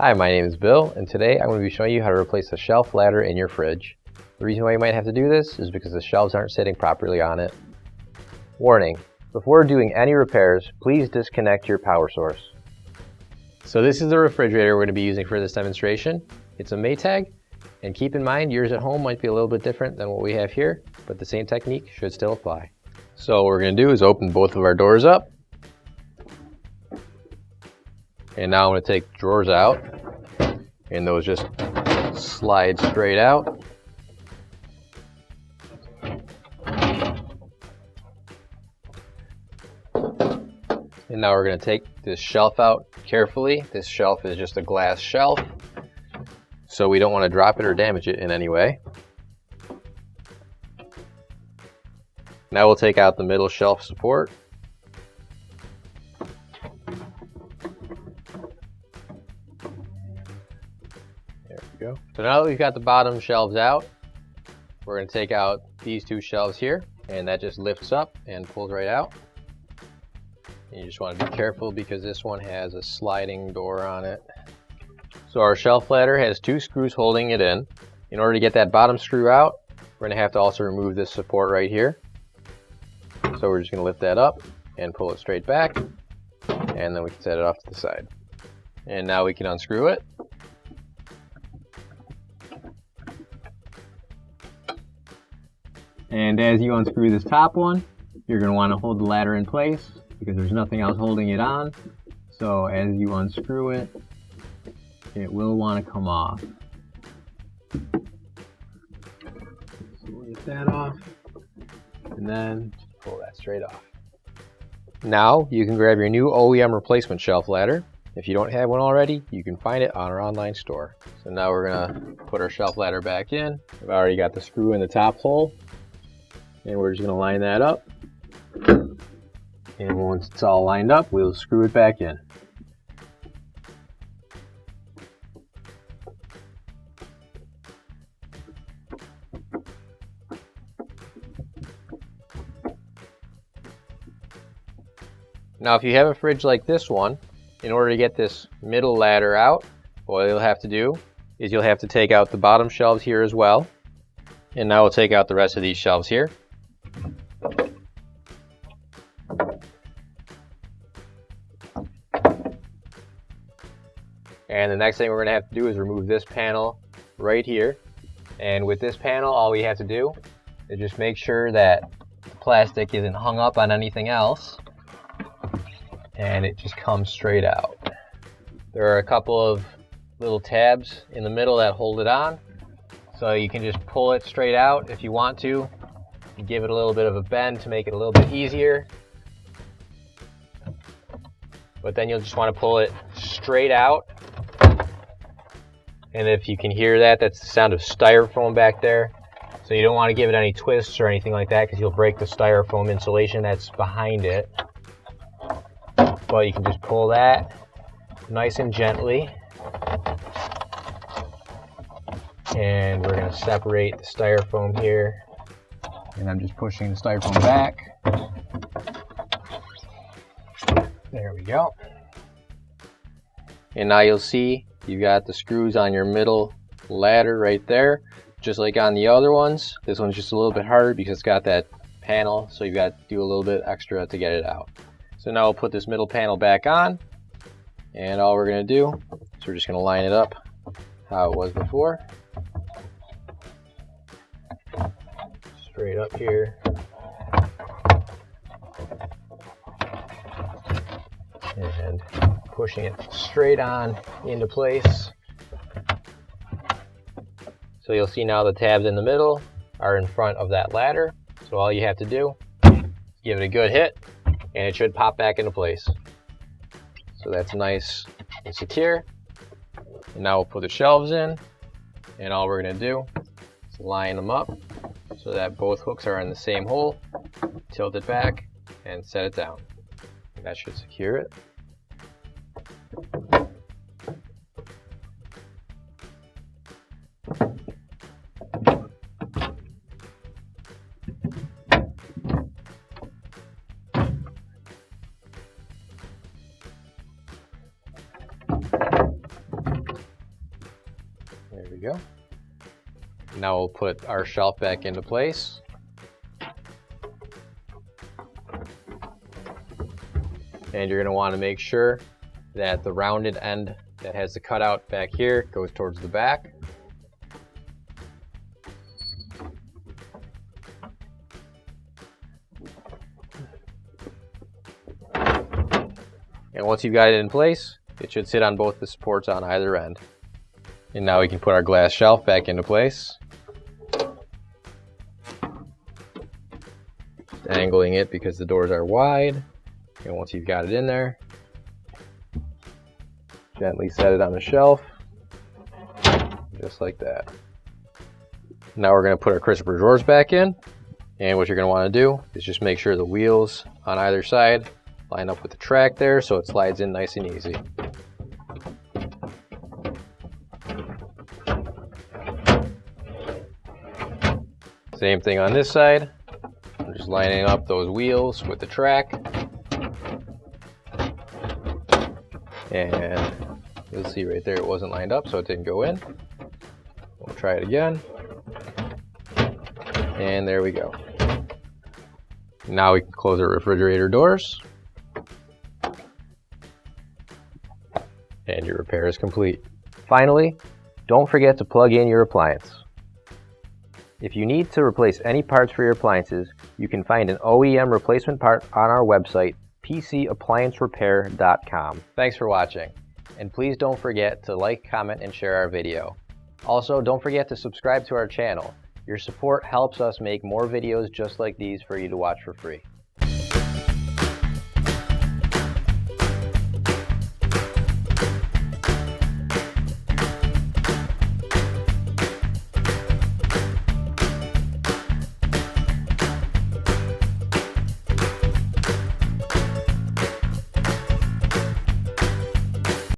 Hi, my name is Bill, and today I'm going to be showing you how to replace the shelf ladder in your fridge. The reason why you might have to do this is because the shelves aren't sitting properly on it. Warning: before doing any repairs, please disconnect your power source. So this is the refrigerator we're going to be using for this demonstration. It's a Maytag, and keep in mind yours at home might be a little bit different than what we have here, but the same technique should still apply. So what we're going to do is open both of our doors up. And now I'm going to take drawers out, and those just slide straight out. And now we're going to take this shelf out carefully. This shelf is just a glass shelf, so we don't want to drop it or damage it in any way. Now we'll take out the middle shelf support. There we go. So now that we've got the bottom shelves out, we're going to take out these two shelves here, and that just lifts up and pulls right out. And you just want to be careful because this one has a sliding door on it. So our shelf ladder has two screws holding it in. In order to get that bottom screw out, we're going to have to also remove this support right here. So we're just going to lift that up and pull it straight back, and then we can set it off to the side. And now we can unscrew it. And as you unscrew this top one, you're going to want to hold the ladder in place because there's nothing else holding it on. So as you unscrew it, it will want to come off. So we'll get that off, and then just pull that straight off. Now you can grab your new OEM replacement shelf ladder. If you don't have one already, you can find it on our online store. So now we're going to put our shelf ladder back in. We've already got the screw in the top hole, and we're just going to line that up. And once it's all lined up, we'll screw it back in. Now if you have a fridge like this one, in order to get this middle ladder out, what you'll have to do is you'll have to take out the bottom shelves here as well. And now we'll take out the rest of these shelves here. And the next thing we're going to have to do is remove this panel right here. And with this panel, all we have to do is just make sure that the plastic isn't hung up on anything else, and it just comes straight out. There are a couple of little tabs in the middle that hold it on, so you can just pull it straight out if you want to. You give it a little bit of a bend to make it a little bit easier, but then you'll just want to pull it straight out. And if you can hear that, that's the sound of styrofoam back there. So you don't want to give it any twists or anything like that because you'll break the styrofoam insulation that's behind it. But you can just pull that nice and gently. And we're going to separate the styrofoam here. And I'm just pushing the styrofoam back. There we go. And now you'll see you got the screws on your middle ladder right there, just like on the other ones. This one's just a little bit harder because it's got that panel, so you've got to do a little bit extra to get it out. So now we'll put this middle panel back on, and all we're going to do is we're just going to line it up how it was before. Straight up here. And pushing it straight on into place. So you'll see now the tabs in the middle are in front of that ladder. So all you have to do is give it a good hit, and it should pop back into place. So that's nice and secure. And now we'll put the shelves in, and all we're going to do is line them up so that both hooks are in the same hole, tilt it back, and set it down. That should secure it. There we go. Now we'll put our shelf back into place. And you're going to want to make sure that the rounded end that has the cutout back here goes towards the back. And once you've got it in place, it should sit on both the supports on either end. And now we can put our glass shelf back into place. Just angling it because the doors are wide. And once you've got it in there, gently set it on the shelf, just like that. Now we're going to put our crisper drawers back in. And what you're going to want to do is just make sure the wheels on either side line up with the track there so it slides in nice and easy. Same thing on this side. I'm just lining up those wheels with the track. And you'll see right there it wasn't lined up, so it didn't go in. We'll try it again. And there we go. Now we can close our refrigerator doors. And your repair is complete. Finally, don't forget to plug in your appliance. If you need to replace any parts for your appliances, you can find an OEM replacement part on our website, PCApplianceRepair.com. Thanks for watching, and please don't forget to like, comment, and share our video. Also, don't forget to subscribe to our channel. Your support helps us make more videos just like these for you to watch for free.